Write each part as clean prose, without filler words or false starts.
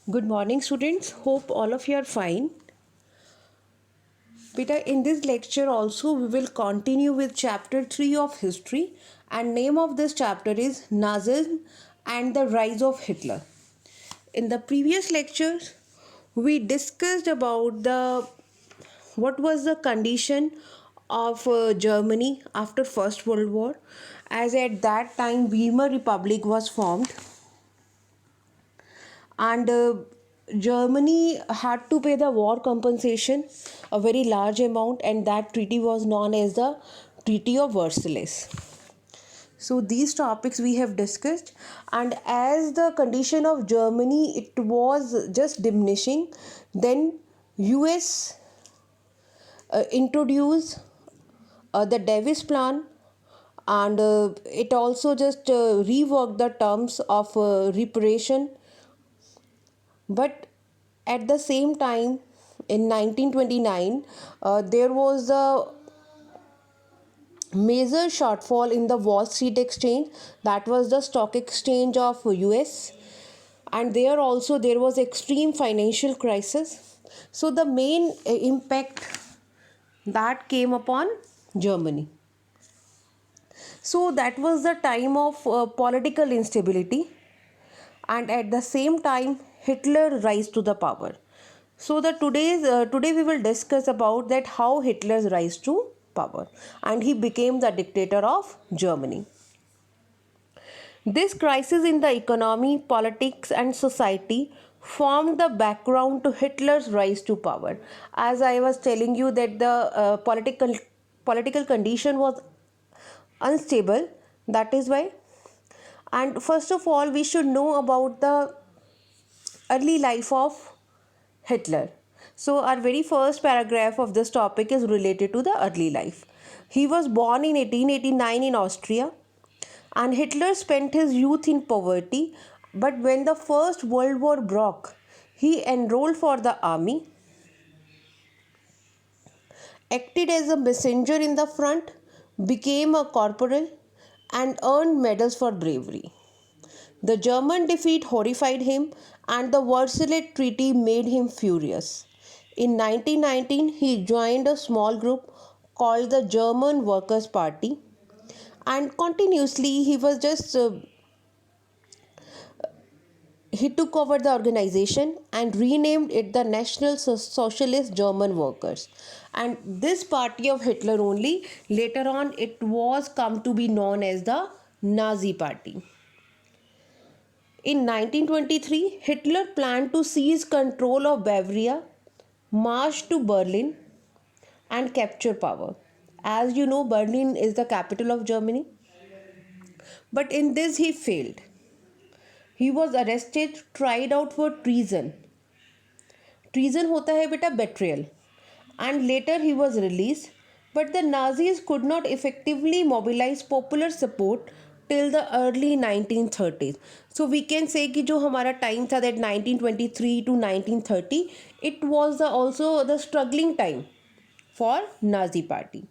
Good morning, students. Hope all of you are fine. Beta, in this lecture also we will continue with chapter 3 of history, and name of this chapter is Nazism and the rise of Hitler. In the previous lectures we discussed about the what was the condition of Germany after First World War, as at that time Weimar Republic was formed, and Germany had to pay the war compensation, a very large amount, and that treaty was known as the Treaty of Versailles. So these topics we have discussed, and as the condition of Germany it was just diminishing, then US introduced the Davis plan, and it also just reworked the terms of reparation. But at the same time, in 1929, there was a major shortfall in the Wall Street Exchange, that was the stock exchange of US, and there also there was extreme financial crisis. So the main impact that came upon Germany. So that was the time of political instability, and at the same time Hitler rise to the power. So the today we will discuss about that how Hitler rise to power and he became the dictator of Germany. This crisis in the economy, politics and society formed the background to Hitler's rise to power. As I was telling you that the political condition was unstable, that is why. And first of all we should know about the early life of Hitler. So, our very first paragraph of this topic is related to the early life. He was born in 1889 in Austria, and Hitler spent his youth in poverty. But when the First World War broke, he enrolled for the army, acted as a messenger in the front, became a corporal, and earned medals for bravery. The German defeat horrified him, and the Versailles Treaty made him furious. In 1919, he joined a small group called the German Workers' Party, and continuously he took over the organization and renamed it the National Socialist German Workers. And this party of Hitler only, later on it was come to be known as the Nazi Party. In 1923, Hitler planned to seize control of Bavaria, march to Berlin, and capture power. As you know, Berlin is the capital of Germany. But in this, he failed. He was arrested, tried out for treason. Treason hota hai beta betrayal. And later he was released. But the Nazis could not effectively mobilize popular support till the early 1930s. So we can say कि जो हमारा time था that 1923 to 1930, it was also the struggling time for Nazi party.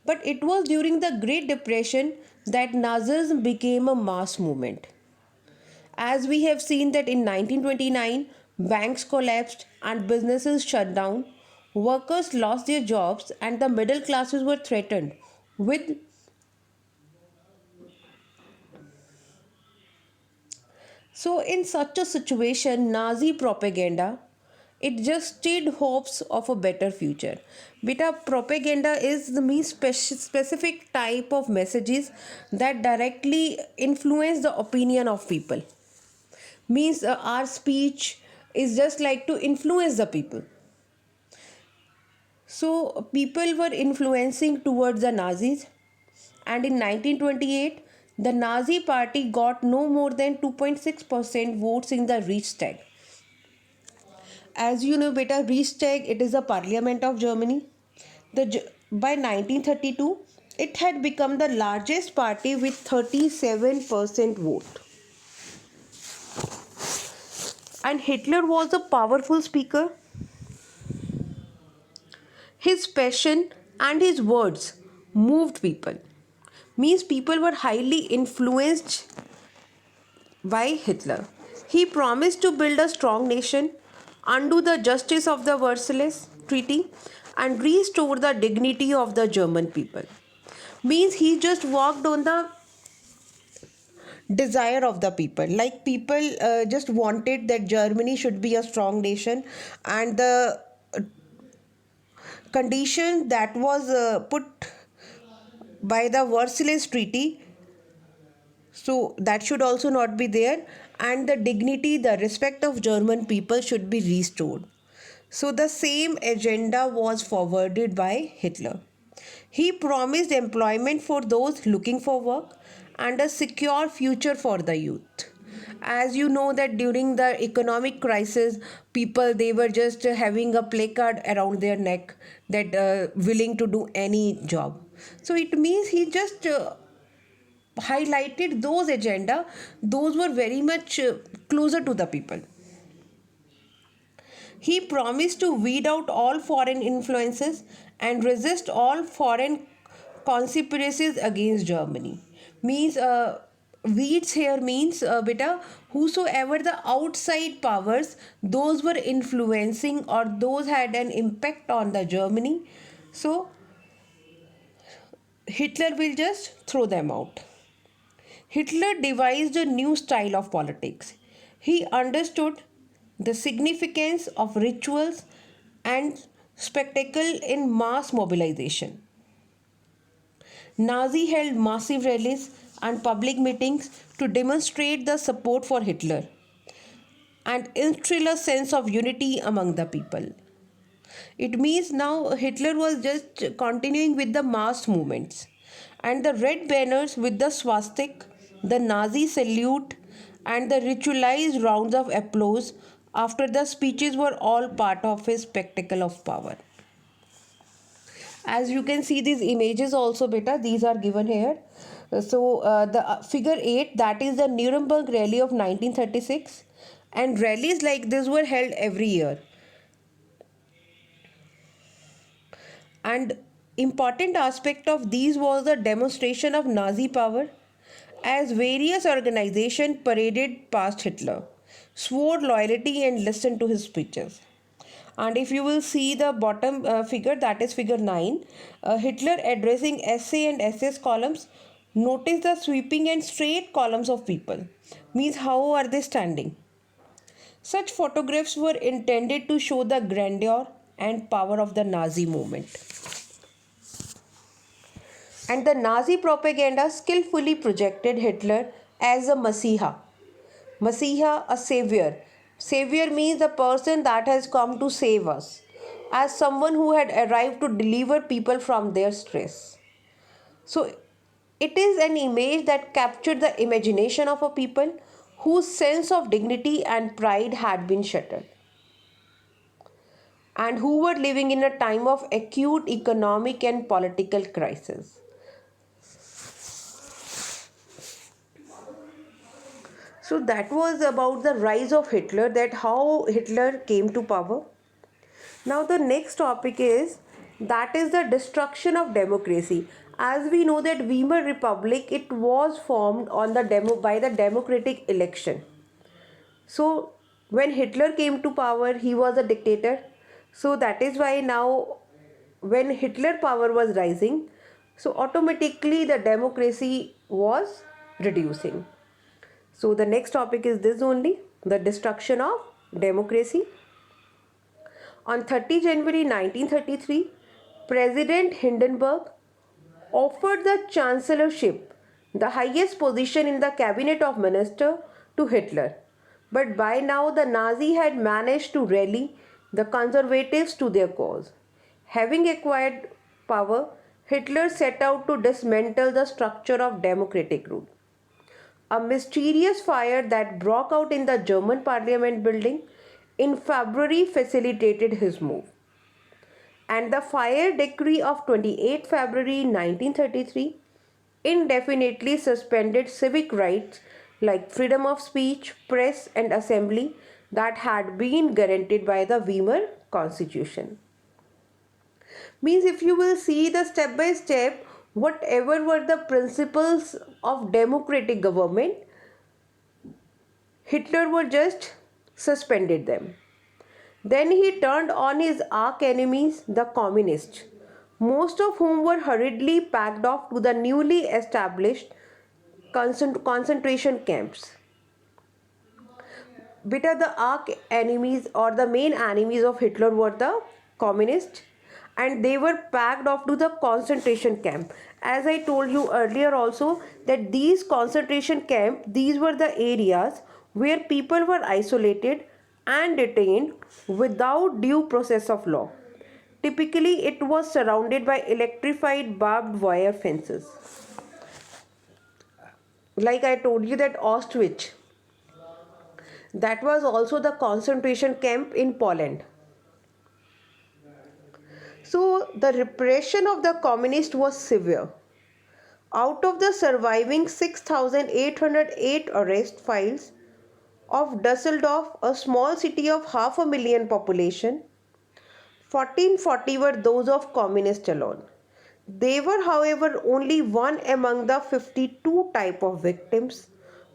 But it was during the Great Depression that Nazism became a mass movement. As we have seen that in 1929, banks collapsed and businesses shut down, workers lost their jobs and the middle classes were threatened with So, in such a situation, Nazi propaganda it just stirred hopes of a better future. Beta propaganda is the means specific type of messages that directly influence the opinion of people. Means our speech is just like to influence the people. So people were influencing towards the Nazis, and in 1928 the Nazi party got no more than 2.6% votes in the Reichstag. As you know beta, Reichstag it is the parliament of Germany. By 1932 it had become the largest party with 37% vote. And Hitler was a powerful speaker. His passion and his words moved people. Means people were highly influenced by Hitler. He promised to build a strong nation, undo the justice of the Versailles Treaty, and restore the dignity of the German people. Means he just walked on the desire of the people. Like people just wanted that Germany should be a strong nation, and the condition that was put by the Versailles Treaty, so that should also not be there, and the dignity, the respect of German people should be restored. So the same agenda was forwarded by Hitler. He promised employment for those looking for work and a secure future for the youth. As you know that during the economic crisis, people they were just having a placard around their neck that willing to do any job. So it means he just highlighted those agenda. Those were very much closer to the people. He promised to weed out all foreign influences and resist all foreign conspiracies against Germany. Means weeds here means beta whosoever the outside powers those were influencing or those had an impact on the Germany. So Hitler will just throw them out. Hitler devised a new style of politics. He understood the significance of rituals and spectacle in mass mobilization. Nazi held massive rallies and public meetings to demonstrate the support for Hitler and instill a sense of unity among the people. It means now Hitler was just continuing with the mass movements and the red banners with the swastika, the Nazi salute, and the ritualized rounds of applause after the speeches were all part of his spectacle of power. As you can see these images also beta, these are given here. So the figure 8, that is the Nuremberg rally of 1936, and rallies like this were held every year. And important aspect of these was the demonstration of Nazi power, as various organizations paraded past Hitler, swore loyalty and listened to his speeches. And if you will see the bottom figure, that is figure 9, Hitler addressing SA and SS columns, notice the sweeping and straight columns of people. Means how are they standing? Such photographs were intended to show the grandeur and power of the Nazi movement. And the Nazi propaganda skillfully projected Hitler as a Messiah. Messiah, a savior. Savior means the person that has come to save us, as someone who had arrived to deliver people from their stress. So it is an image that captured the imagination of a people whose sense of dignity and pride had been shattered, and who were living in a time of acute economic and political crisis. So that was about the rise of Hitler, that how Hitler came to power. Now the next topic is that is the destruction of democracy. As we know that Weimar Republic, it was formed on the by the democratic election. So when Hitler came to power, he was a dictator. So that is why now when Hitler power was rising, so automatically the democracy was reducing. So the next topic is this only, the destruction of democracy. On 30 January 1933, President Hindenburg offered the chancellorship, the highest position in the cabinet of minister, to Hitler. But by now the Nazi had managed to rally the conservatives to their cause. Having acquired power, Hitler set out to dismantle the structure of democratic rule. A mysterious fire that broke out in the German parliament building in February facilitated his move. And the fire decree of 28 February 1933 indefinitely suspended civic rights like freedom of speech, press, and assembly that had been guaranteed by the Weimar Constitution. Means if you will see the step by step, whatever were the principles of democratic government, Hitler were just suspended them. Then he turned on his arch enemies, the communists, most of whom were hurriedly packed off to the newly established concentration camps. Beta, the arch enemies or the main enemies of Hitler were the communists, and they were packed off to the concentration camp. As I told you earlier also, that these concentration camp, these were the areas where people were isolated and detained without due process of law. Typically, it was surrounded by electrified barbed wire fences. Like I told you that Auschwitz, that was also the concentration camp in Poland. So the repression of the communists was severe. Out of the surviving 6,808 arrest files of Dusseldorf, a small city of 500,000 population, 1440 were those of communists alone. They were, however, only one among the 52 type of victims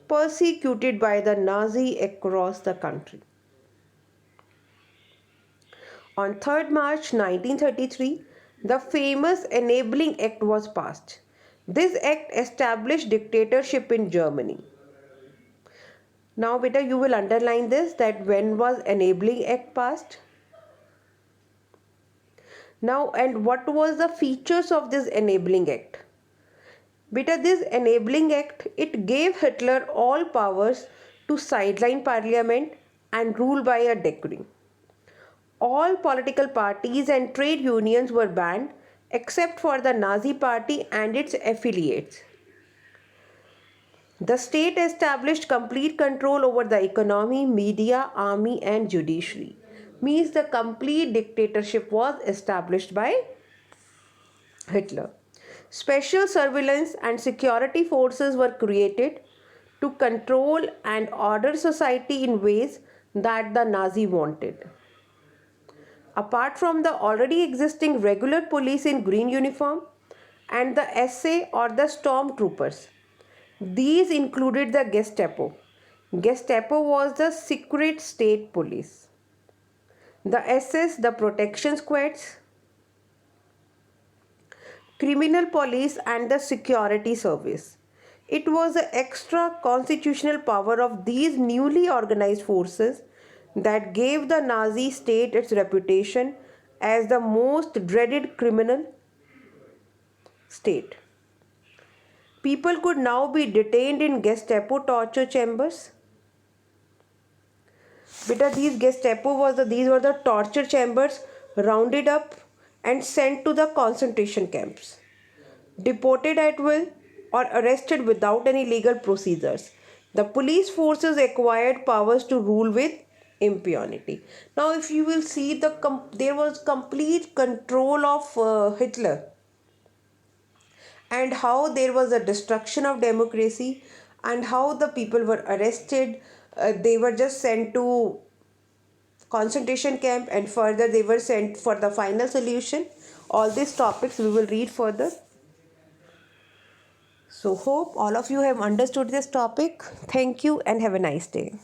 persecuted by the Nazi across the country. On 3rd March 1933, the famous Enabling Act was passed. This act established dictatorship in Germany. Now beta, you will underline this, that when was Enabling Act passed? Now, and what was the features of this Enabling Act? Beta, this Enabling Act, it gave Hitler all powers to sideline parliament and rule by a decree. All political parties and trade unions were banned except for the Nazi Party and its affiliates. The state established complete control over the economy, media, army and judiciary. Means the complete dictatorship was established by Hitler. Special surveillance and security forces were created to control and order society in ways that the Nazi wanted. Apart from the already existing regular police in green uniform and the SA or the stormtroopers, these included the Gestapo. Gestapo was the secret state police. The SS, the protection squads, criminal police and the security service. It was the extra constitutional power of these newly organized forces that gave the Nazi state its reputation as the most dreaded criminal state. People could now be detained in Gestapo torture chambers. Beta, these these were the torture chambers, rounded up and sent to the concentration camps, deported at will or arrested without any legal procedures. The police forces acquired powers to rule with impunity. Now, if you will see, there was complete control of Hitler, and how there was a destruction of democracy, and how the people were arrested. They were just sent to concentration camp, and further they were sent for the final solution. All these topics we will read further. So hope all of you have understood this topic. Thank you and have a nice day.